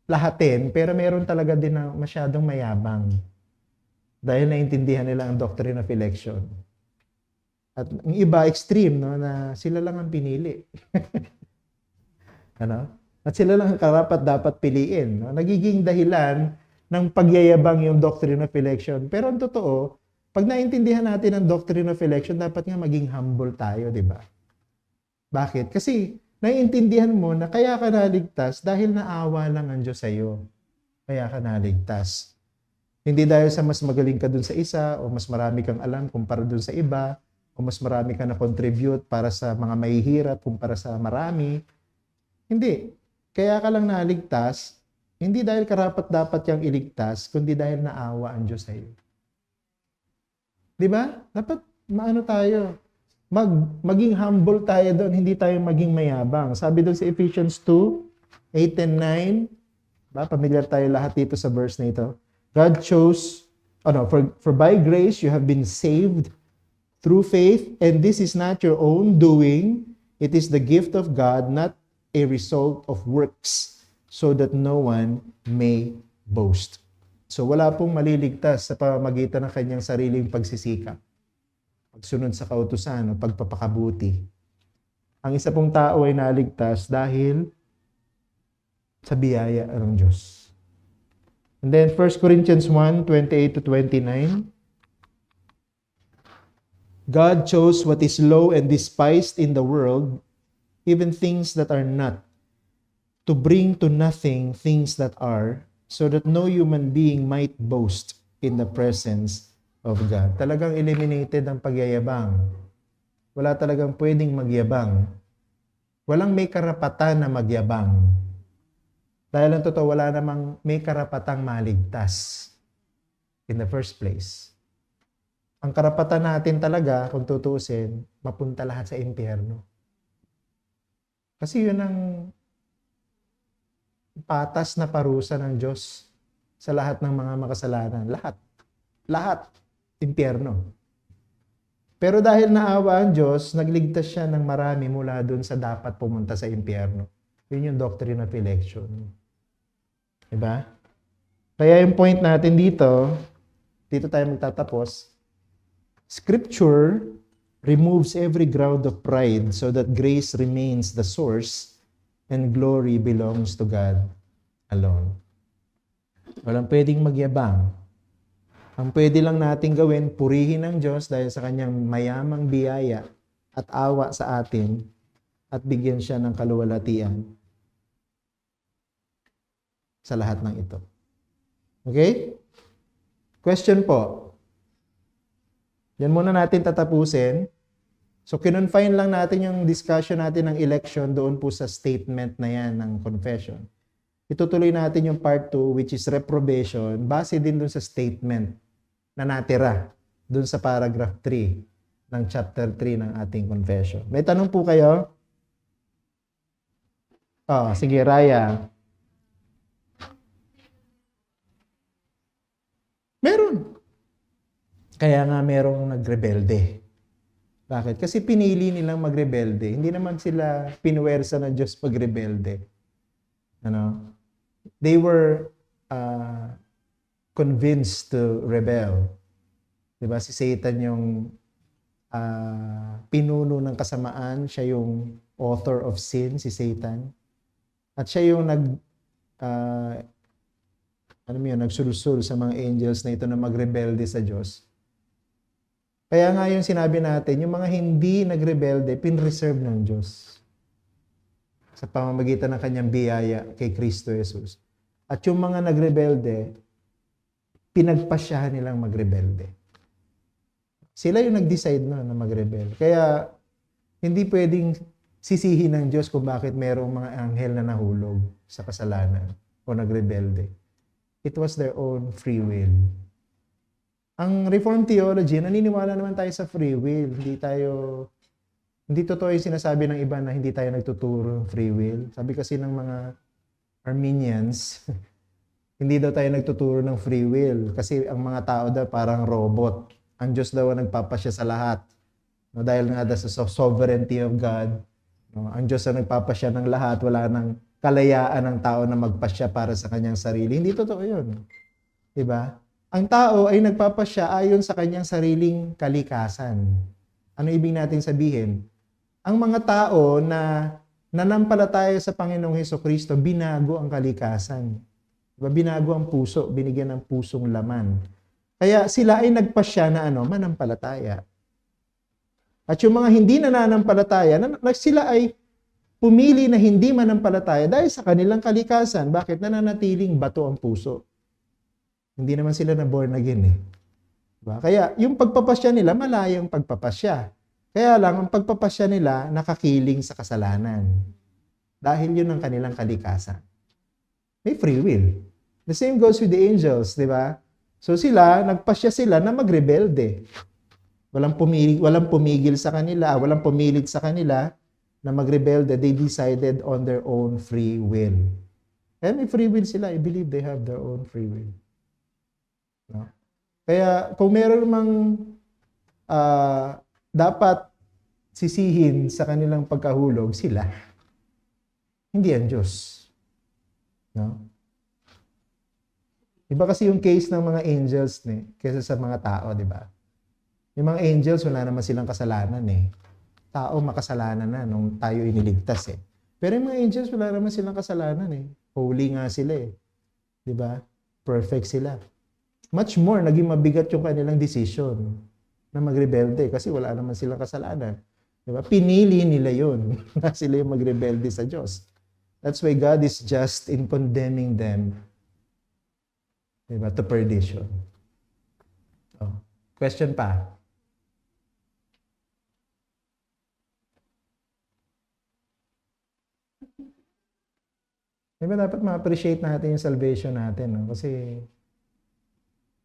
lahatin, pero meron talaga din na masyadong mayabang dahil naintindihan nila ang doctrine of election. At ang iba, extreme, no, na sila lang ang pinili. Ano? At sila lang ang karapat dapat piliin. No? Nagiging dahilan ng pagyayabang yung doctrine of election. Pero ang totoo, pag naintindihan natin ang doctrine of election, dapat nga maging humble tayo, di ba? Bakit? Kasi naiintindihan mo na kaya ka naligtas dahil naawa lang ang Diyos sa iyo. Kaya ka naligtas. Hindi dahil sa mas magaling ka dun sa isa o mas marami kang alam kumpara dun sa iba o mas marami ka na contribute para sa mga mahihirap kumpara sa marami. Hindi. Kaya ka lang naligtas, hindi dahil karapat-dapat kang iligtas, kundi dahil naawa ang Diyos sa iyo. Di ba? Dapat maano tayo? Maging humble tayo doon, hindi tayo maging mayabang. Sabi doon sa Ephesians 2:8 and 9, pamilyar tayo lahat dito sa verse na ito. God chose, for by grace you have been saved through faith, and this is not your own doing, it is the gift of God, not a result of works, so that no one may boast. So wala pong maliligtas sa pamamagitan ng kanyang sariling pagsisikap, pagsunod sa kautusan o pagpapakabuti. Ang isa pong tao ay naligtas dahil sa biyaya ng Diyos. And then 1 Corinthians 1:28 to 29. God chose what is low and despised in the world, even things that are not, to bring to nothing things that are, so that no human being might boast in the presence of God. Talagang eliminated ang pagyayabang. Wala talagang pwedeng magyabang. Walang may karapatan na magyabang. Dahil ang totoo, wala namang may karapatang maligtas in the first place. Ang karapatan natin talaga, kung tutuusin, mapunta lahat sa impyerno. Kasi yun ang patas na parusa ng Diyos sa lahat ng mga makasalanan. Lahat. Lahat. Impyerno. Pero dahil naawa ang Diyos, nagligtas siya ng marami mula dun sa dapat pumunta sa impyerno. Yun yung doctrine of election. Diba? Kaya yung point natin dito tayo magtatapos. Scripture removes every ground of pride so that grace remains the source and glory belongs to God alone. Walang pwedeng magyabang. Ang pwede lang natin gawin, purihin ng Diyos dahil sa kanyang mayamang biyaya at awa sa atin at bigyan siya ng kaluwalhatian sa lahat ng ito. Okay? Question po. Yan muna natin tatapusin. So, kinonfine lang natin yung discussion natin ng election doon po sa statement na yan ng confession. Itutuloy natin yung part 2, which is reprobation, base din doon sa statement na natira doon sa paragraph 3 ng chapter 3 ng ating confession. May tanong po kayo? Sige, Raya. Meron. Kaya nga merong nagrebelde. Bakit? Kasi pinili nilang magrebelde. Hindi naman sila pinuwersa ng Diyos magrebelde. They were convinced to rebel. Diba? Si Satan yung pinuno ng kasamaan. Siya yung author of sin, si Satan. At siya yung nagsulsul sa mga angels na ito na magrebelde sa Diyos. Kaya nga yung sinabi natin, yung mga hindi nagrebelde, pinreserve ng Diyos sa pamamagitan ng kanyang biyaya kay Kristo Jesus. At yung mga nagrebelde, pinagpasyahan nilang magrebelde. Sila yung nag-decide na magrebelde. Kaya hindi pwedeng sisihin ng Diyos kung bakit merong mga anghel na nahulog sa kasalanan o nagrebelde. It was their own free will. Ang Reformed theology, naniniwala naman tayo sa free will. Hindi totoo yung sinasabi ng iba na hindi tayo nagtuturo ng free will. Sabi kasi ng mga Arminians, hindi daw tayo nagtuturo ng free will. Kasi ang mga tao daw parang robot. Ang Diyos daw ang nagpapasya sa lahat. Dahil nga sa sovereignty of God, ang Diyos ang nagpapasya ng lahat. Wala nang kalayaan ng tao na magpasya para sa kanyang sarili. Hindi totoo yun. Diba? Ang tao ay nagpapasya ayon sa kanyang sariling kalikasan. Ano ibig natin sabihin? Ang mga tao na nanampalataya sa Panginoong Hesukristo, binago ang kalikasan. Diba? Binago ang puso, binigyan ng pusong laman. Kaya sila ay nagpasya na manampalataya. At yung mga hindi nananampalataya, sila ay pumili na hindi manampalataya dahil sa kanilang kalikasan. Bakit? Nananatiling bato ang puso. Hindi naman sila na born again eh. Diba? Kaya yung pagpapasya nila, malayang pagpapasya. Kaya lang, ang pagpapasya nila, nakakiling sa kasalanan. Dahil yun ang kanilang kalikasan. May free will. The same goes with the angels, di ba? So nagpasya sila na magrebelde. Walang pumigil sa kanila, walang pumilit sa kanila na magrebelde. They decided on their own free will. Kaya may free will sila. I believe they have their own free will. No? Kaya kung meron mang dapat sisihin sa kanilang pagkahulog, sila. Hindi ang Diyos. No? Iba kasi yung case ng mga angels kaysa sa mga tao, di ba? Yung mga angels, wala naman silang kasalanan eh. Tao, makasalanan na nung tayo iniligtas eh. Pero yung mga angels, wala naman silang kasalanan eh. Holy nga sila eh. Di ba? Perfect sila. Much more, naging mabigat yung kanilang decision na magrebelde kasi wala naman silang kasalanan. Di ba? Pinili nila yun na sila yung magrebelde sa Diyos. That's why God is just in condemning them, diba, to perdition. Oh. Question pa? Diba dapat ma-appreciate natin yung salvation natin, no? Kasi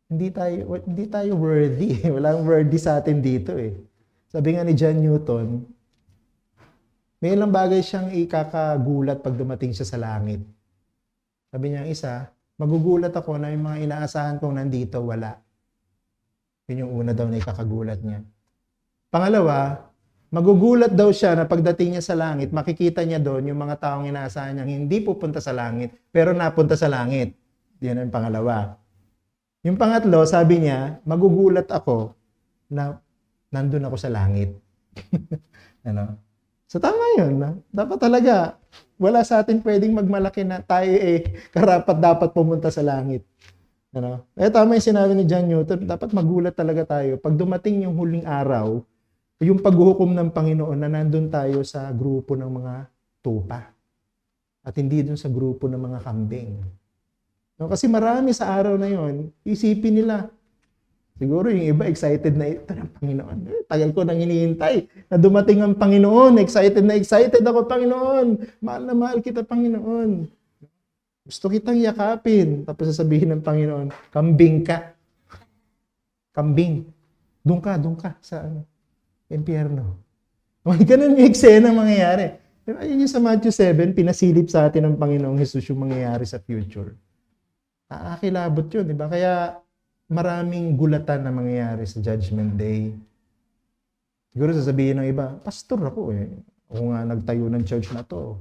hindi tayo worthy. Walang worthy sa atin dito eh. Sabi nga ni John Newton, may ilang bagay siyang ikakagulat pag dumating siya sa langit. Sabi niya isa, magugulat ako na yung mga inaasahan kong nandito, wala. Yun yung una daw na ikakagulat niya. Pangalawa, magugulat daw siya na pagdating niya sa langit, makikita niya doon yung mga taong inaasahan niyang hindi pupunta sa langit, pero napunta sa langit. Yan ang pangalawa. Yung pangatlo, sabi niya, magugulat ako na nandun ako sa langit. Ano? So tama yun. Dapat talaga, wala sa atin pwedeng magmalaki na tayo karapat dapat pumunta sa langit. Ano? Tama yung sinabi ni John Newton, dapat magulat talaga tayo. Pag dumating yung huling araw, yung paghuhukom ng Panginoon na nandun tayo sa grupo ng mga tupa. At hindi dun sa grupo ng mga kambing. No, kasi marami sa araw na yon, isipin nila. Siguro yung iba excited na ito ng Panginoon. Tagal ko nang hinihintay na dumating ang Panginoon. Excited ako, Panginoon. Mahal na mahal kita, Panginoon. Gusto kitang yakapin. Tapos sasabihin ng Panginoon, kambing ka. Kambing. Doon ka sa impyerno. Ganun yung eksena mangyayari. Ayun yung sa Matthew 7, pinasilip sa atin ng Panginoong Jesus yung mangyayari sa future. Nakakilabot yun, di ba? Kaya maraming gulatan na mangyayari sa Judgment Day. Siguro sasabihin ng iba, pastor ako eh. Ako nga nagtayo ng church na to.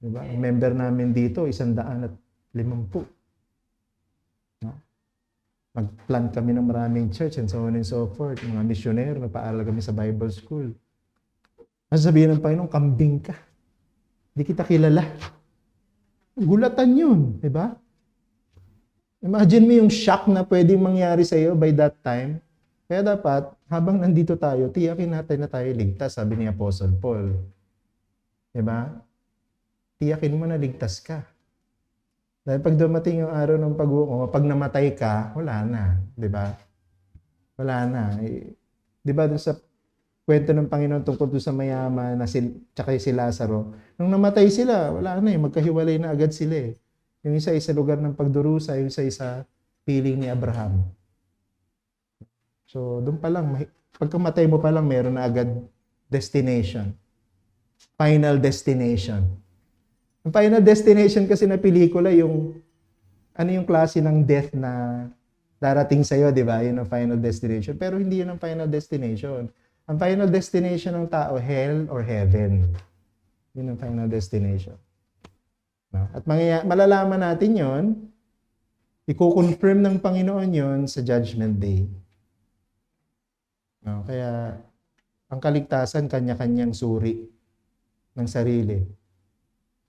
Diba? Ang member namin dito, 150. No? Nag-plant kami ng maraming church and so on and so forth. Mga missionary, nagpaaral kami sa Bible school. Sasabihin ng Panginoon, kambing ka. Hindi kita kilala. Gulatan yun, di ba? Imagine mo yung shock na pwedeng mangyari sa iyo by that time. Kaya dapat, habang nandito tayo, tiyakin natin na tayo ligtas, sabi ni Apostle Paul. Diba? Tiyakin mo na ligtas ka. Dahil pag dumating yung araw ng pag-uong, pag namatay ka, wala na. Diba? Wala na. Diba dun sa kwento ng Panginoon tungkol doon sa mayaman na tsaka si Lazaro, nung namatay sila, wala na eh. Magkahiwalay na agad sila eh. Yung isa sa lugar ng pagdurusa, yung isa piling ni Abraham. So, doon pa lang, pagkamatay mo pa lang, meron na agad destination. Final destination. Ang final destination kasi na pelikula, yung ano yung klase ng death na darating sa'yo, di ba? Yun ang final destination. Pero hindi yun ang final destination. Ang final destination ng tao, hell or heaven. Yun ang final destination. No? At malalaman natin yon, i-confirm ng Panginoon yon sa Judgment Day. No? Kaya, ang kaligtasan, kanya-kanyang suri ng sarili.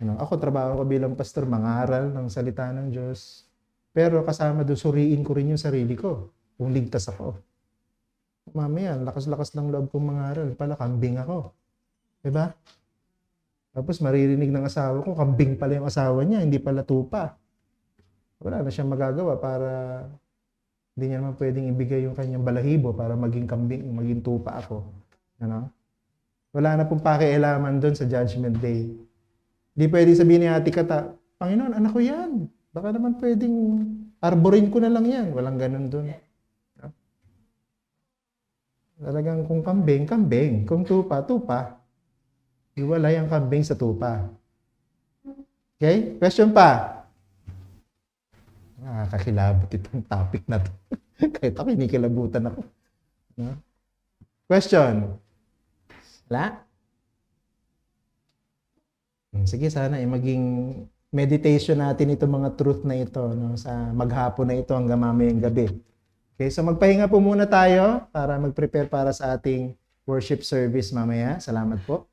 Ako, trabaho ko bilang pastor, mangaral ng salita ng Diyos. Pero kasama doon, suriin ko rin yung sarili ko kung ligtas ako. Mamaya, lakas-lakas ng loob kong mangaral. Pala, kambing ako. Diba? Tapos maririnig ng asawa ko, kambing pala yung asawa niya, hindi pala tupa. Wala na siyang magagawa para hindi niya naman pwedeng ibigay yung kanyang balahibo para maging kambing, maging tupa ako. Ano? Wala na pong pakialaman doon sa Judgment Day. Hindi pwedeng sabihin ni Ate Kata, Panginoon, anak ko yan. Baka naman pwedeng arborin ko na lang yan. Walang ganun doon. No? Talagang kung kambing, kambing. Kung tupa, tupa. Iwalay ang kambing sa tupa. Okay? Question pa? Nakakakilabot itong topic na to. Kahit ako, kinikilabutan ako. No? Question? Wala? Sige, sana maging meditation natin itong mga truth na ito, no, sa maghapon na ito hanggang mamayang gabi. Okay, so magpahinga po muna tayo para mag-prepare para sa ating worship service mamaya. Salamat po.